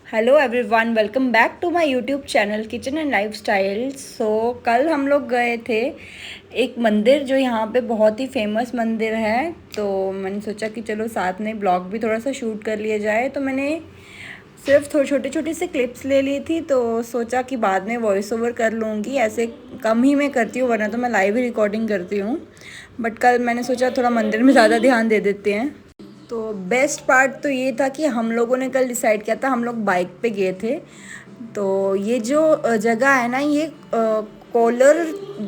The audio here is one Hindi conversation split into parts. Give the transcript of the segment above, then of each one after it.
Hello everyone, welcome back to my YouTube channel kitchen and lifestyle. So कल हम लोग गए थे एक मंदिर जो यहाँ पे बहुत ही फेमस मंदिर है। तो मैंने सोचा कि चलो साथ में ब्लॉग भी थोड़ा सा शूट कर लिया जाए। तो मैंने सिर्फ थोड़ी छोटी छोटी सी क्लिप्स ले ली थी, तो सोचा कि बाद में वॉइस ओवर कर लूँगी। ऐसे कम ही मैं करती हूँ, वरना तो मैं लाइव ही रिकॉर्डिंग करती हूँ। बट कल मैंने सोचा थोड़ा मंदिर में ज़्यादा ध्यान दे देते हैं। तो बेस्ट पार्ट तो ये था कि हम लोगों ने कल डिसाइड किया था, हम लोग बाइक पे गए थे। तो ये जो जगह है ना, ये कोलार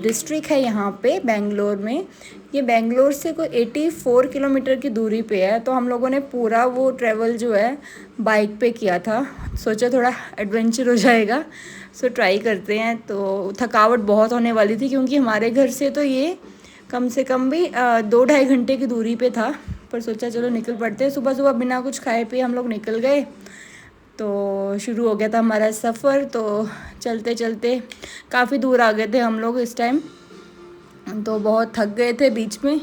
डिस्ट्रिक्ट है यहाँ पे बेंगलोर में। ये बेंगलोर से कोई 84 किलोमीटर की दूरी पे है। तो हम लोगों ने पूरा वो ट्रैवल जो है बाइक पे किया था। सोचा थोड़ा एडवेंचर हो जाएगा, सो ट्राई करते हैं। तो थकावट बहुत होने वाली थी क्योंकि हमारे घर से तो ये कम से कम भी 2-2.5 घंटे की दूरी पे था। पर सोचा चलो निकल पड़ते हैं। सुबह सुबह बिना कुछ खाए पिए हम लोग निकल गए। तो शुरू हो गया था हमारा सफ़र। तो चलते चलते काफ़ी दूर आ गए थे हम लोग इस टाइम। तो बहुत थक गए थे बीच में।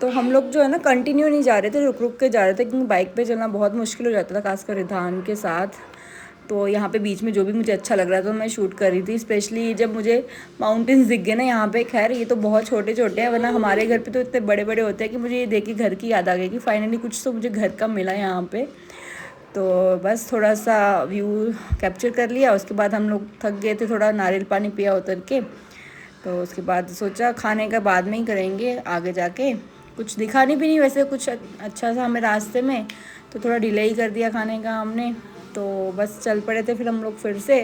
तो हम लोग जो है ना कंटिन्यू नहीं जा रहे थे, रुक रुक के जा रहे थे क्योंकि बाइक पे चलना बहुत मुश्किल हो जाता था, खासकर रिधान के साथ। तो यहाँ पे बीच में जो भी मुझे अच्छा लग रहा था तो मैं शूट कर रही थी। स्पेशली जब मुझे माउंटेन्स दिख गए ना यहाँ पे। खैर ये तो बहुत छोटे छोटे हैं, वरना हमारे घर पे तो इतने बड़े बड़े होते हैं कि मुझे ये देख के घर की याद आ गई कि फाइनली कुछ तो मुझे घर का मिला यहाँ पे। तो बस थोड़ा सा व्यू कैप्चर कर लिया। उसके बाद हम लोग थक गए थे, थोड़ा नारियल पानी पिया उतर के। तो उसके बाद सोचा खाने का बाद में ही करेंगे आगे जाके। कुछ दिखा नहीं भी नहीं वैसे कुछ अच्छा सा हमें रास्ते में, तो थोड़ा डिले ही कर दिया खाने का हमने। तो बस चल पड़े थे फिर हम लोग फिर से।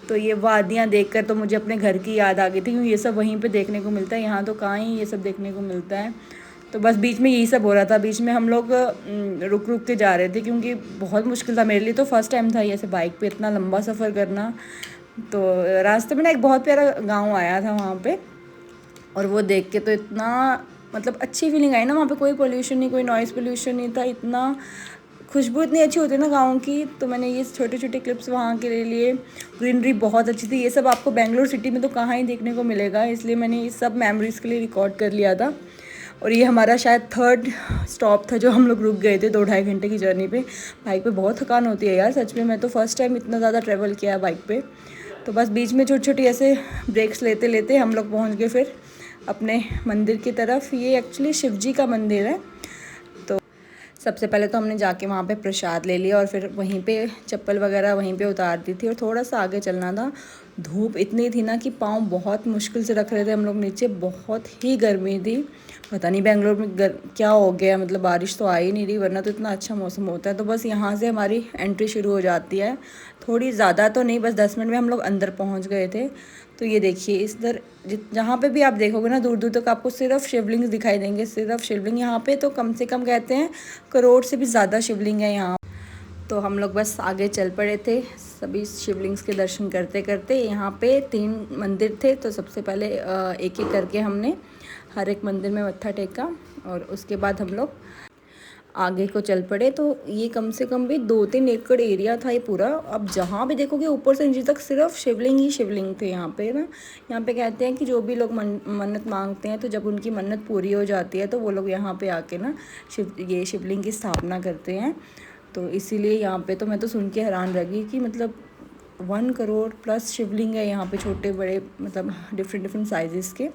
तो ये वादियाँ देखकर तो मुझे अपने घर की याद आ गई थी क्योंकि ये सब वहीं पे देखने को मिलता है, यहाँ तो कहाँ ही ये सब देखने को मिलता है। तो बस बीच में यही सब हो रहा था। बीच में हम लोग रुक रुक के जा रहे थे क्योंकि बहुत मुश्किल था मेरे लिए। तो फर्स्ट टाइम था ये ऐसे बाइक पे इतना लंबा सफ़र करना। तो रास्ते में ना एक बहुत प्यारा गांव आया था वहाँ पे, और वो देख के तो इतना मतलब अच्छी फीलिंग आई ना। वहाँ पे कोई पोल्यूशन नहीं, कोई नॉइज़ पोल्यूशन नहीं था। इतना खुशबू इतनी अच्छी होती है ना गाँव की। तो मैंने ये छोटे छोटे क्लिप्स वहाँ के ले लिए। ग्रीनरी बहुत अच्छी थी। ये सब आपको बेंगलोर सिटी में तो कहाँ ही देखने को मिलेगा, इसलिए मैंने ये सब मेमोरीज़ के लिए रिकॉर्ड कर लिया था। और ये हमारा शायद थर्ड स्टॉप था जो हम लोग रुक गए थे 2-2.5 घंटे की जर्नी पे। बाइक पे बहुत थकान होती है यार, सच में। मैं तो फर्स्ट टाइम इतना ज़्यादा ट्रैवल किया है बाइक पे। तो बस बीच में छोटी छोटी ऐसे ब्रेक्स लेते लेते हम लोग पहुँच गए फिर अपने मंदिर की तरफ। ये एक्चुअली शिव जी का मंदिर है। तो सबसे पहले तो हमने जाके वहाँ पे प्रसाद ले लिया और फिर वहीं पे चप्पल वगैरह वहीं पे उतार दी थी और थोड़ा सा आगे चलना था। धूप इतनी थी ना कि पाँव बहुत मुश्किल से रख रहे थे हम लोग नीचे। बहुत ही गर्मी थी। पता नहीं बेंगलोर में क्या हो गया, मतलब बारिश तो आ ही नहीं रही, वरना तो इतना अच्छा मौसम होता है। तो बस यहाँ से हमारी एंट्री शुरू हो जाती है। थोड़ी ज़्यादा तो नहीं, बस 10 मिनट में हम लोग अंदर पहुँच गए थे। तो ये देखिए इस इधर जहाँ पे भी आप देखोगे ना, दूर दूर तक आपको सिर्फ शिवलिंग दिखाई देंगे, सिर्फ शिवलिंग। यहाँ पे तो कम से कम कहते हैं करोड़ से भी ज़्यादा शिवलिंग है यहाँ। तो हम लोग बस आगे चल पड़े थे सभी शिवलिंग्स के दर्शन करते करते। यहाँ पे 3 मंदिर थे, तो सबसे पहले एक एक करके हमने हर एक मंदिर में मत्था टेका और उसके बाद हम लोग आगे को चल पड़े। तो ये कम से कम भी 2-3 एकड़ एरिया था ये पूरा। अब जहाँ भी देखोगे ऊपर से नीचे तक सिर्फ शिवलिंग ही शिवलिंग थे यहाँ पे ना। यहाँ पे कहते हैं कि जो भी लोग मन्नत मांगते हैं, तो जब उनकी मन्नत पूरी हो जाती है तो वो लोग यहाँ पे आके ना ये शिवलिंग की स्थापना करते हैं। तो इसीलिए यहाँ पे तो मैं तो सुन के हैरान रह गई कि मतलब 1 करोड़ प्लस शिवलिंग है यहाँ पे, छोटे बड़े मतलब डिफरेंट डिफरेंट साइज़ के।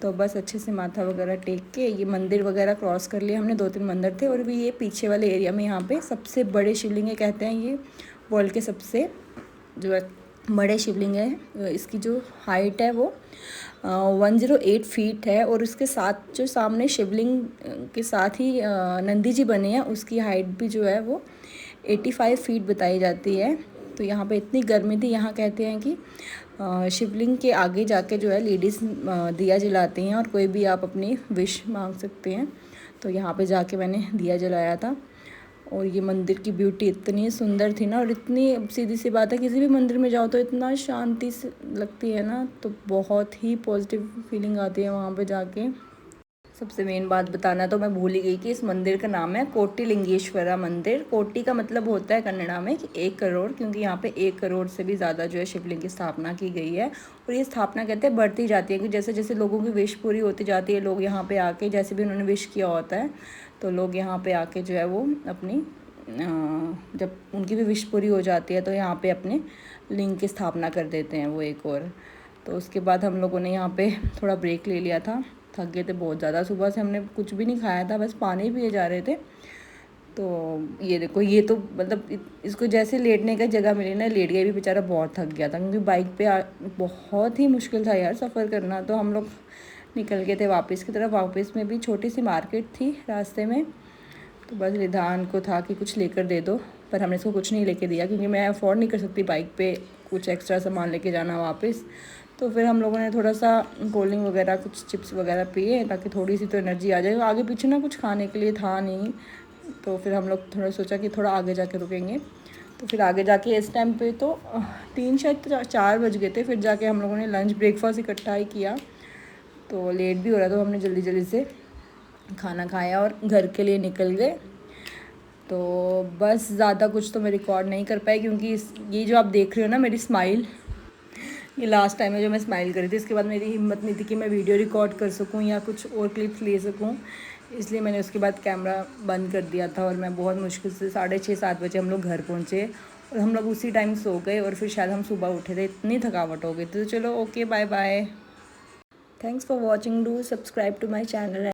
तो बस अच्छे से माथा वगैरह टेक के ये मंदिर वगैरह क्रॉस कर लिया हमने। 2-3 मंदिर थे और भी ये पीछे वाले एरिया में यहाँ पे सबसे बड़े शिवलिंग है, कहते हैं ये वर्ल्ड के सबसे जो है बड़े शिवलिंग है। इसकी जो हाइट है वो 108 फीट है। और उसके साथ जो सामने शिवलिंग के साथ ही नंदी जी बने हैं, उसकी हाइट भी जो है वो 85 फीट बताई जाती है। तो यहाँ पे इतनी गर्मी थी। यहाँ कहते हैं कि शिवलिंग के आगे जाके जो है लेडीज़ दिया जलाती हैं और कोई भी आप अपनी विश मांग सकते हैं। तो यहाँ पे जाके मैंने दिया जलाया था। और ये मंदिर की ब्यूटी इतनी सुंदर थी ना, और इतनी सीधी सी बात है, किसी भी मंदिर में जाओ तो इतना शांति से लगती है ना, तो बहुत ही पॉजिटिव फीलिंग आती है वहाँ पे जाके। सबसे मेन बात बताना तो मैं भूल ही गई कि इस मंदिर का नाम है कोटिलिंगेश्वरा मंदिर। कोटि का मतलब होता है कन्नड़ा में कि 1 करोड़, क्योंकि यहाँ पे 1 करोड़ से भी ज़्यादा जो है शिवलिंग की स्थापना की गई है। और ये स्थापना कहते हैं बढ़ती जाती है कि जैसे जैसे लोगों की विश पूरी होती जाती है, लोग यहाँ पे आके जैसे भी उन्होंने विश किया होता है, तो लोग यहाँ पे आके जो है वो अपनी जब उनकी भी विश पूरी हो जाती है तो यहाँ पे अपने लिंग की स्थापना कर देते हैं वो एक और। तो उसके बाद हम लोगों ने यहाँ पे थोड़ा ब्रेक ले लिया था, थक गए थे बहुत ज़्यादा, सुबह से हमने कुछ भी नहीं खाया था, बस पानी पिए जा रहे थे। तो ये देखो, ये तो मतलब इसको जैसे लेटने का जगह मिली ना, लेट गया भी बेचारा, बहुत थक गया था क्योंकि बाइक पे बहुत ही मुश्किल था यार सफ़र करना। तो हम लोग निकल गए थे वापस की तरफ। वापस में भी छोटी सी मार्केट थी रास्ते में, तो बस रिधान को था कि कुछ लेकर दे दो, पर हमने इसको कुछ नहीं लेके दिया क्योंकि मैं अफोर्ड नहीं कर सकती बाइक पे कुछ एक्स्ट्रा सामान लेके जाना वापस। तो फिर हम लोगों ने थोड़ा सा कोल्ड ड्रिंक वगैरह, कुछ चिप्स वगैरह पिए ताकि थोड़ी सी तो एनर्जी आ जाए। आगे पीछे ना कुछ खाने के लिए था नहीं, तो फिर हम लोग थोड़ा सोचा कि थोड़ा आगे जाके रुकेंगे। तो फिर आगे जाके इस टाइम पे तो 3 शायद 4 बज गए थे। फिर जाके हम लोगों ने लंच ब्रेकफास्ट इकट्ठा ही किया, तो लेट भी हो रहा था, तो हमने जल्दी जल्दी से खाना खाया और घर के लिए निकल गए। तो बस ज़्यादा कुछ तो मैं रिकॉर्ड नहीं कर पाई क्योंकि ये जो आप देख रहे हो ना मेरी स्माइल, ये लास्ट टाइम है जो मैं स्माइल करी थी। इसके बाद मेरी हिम्मत नहीं थी कि मैं वीडियो रिकॉर्ड कर सकूं या कुछ और क्लिप्स ले सकूं, इसलिए मैंने उसके बाद कैमरा बंद कर दिया था। और मैं बहुत मुश्किल से 6:30-7 बजे हम लोग घर पहुँचे और हम लोग उसी टाइम सो गए और फिर शायद हम सुबह उठे थे, इतनी थकावट हो गई थी। तो चलो okay, bye bye, thanks for watching, do subscribe to my channel.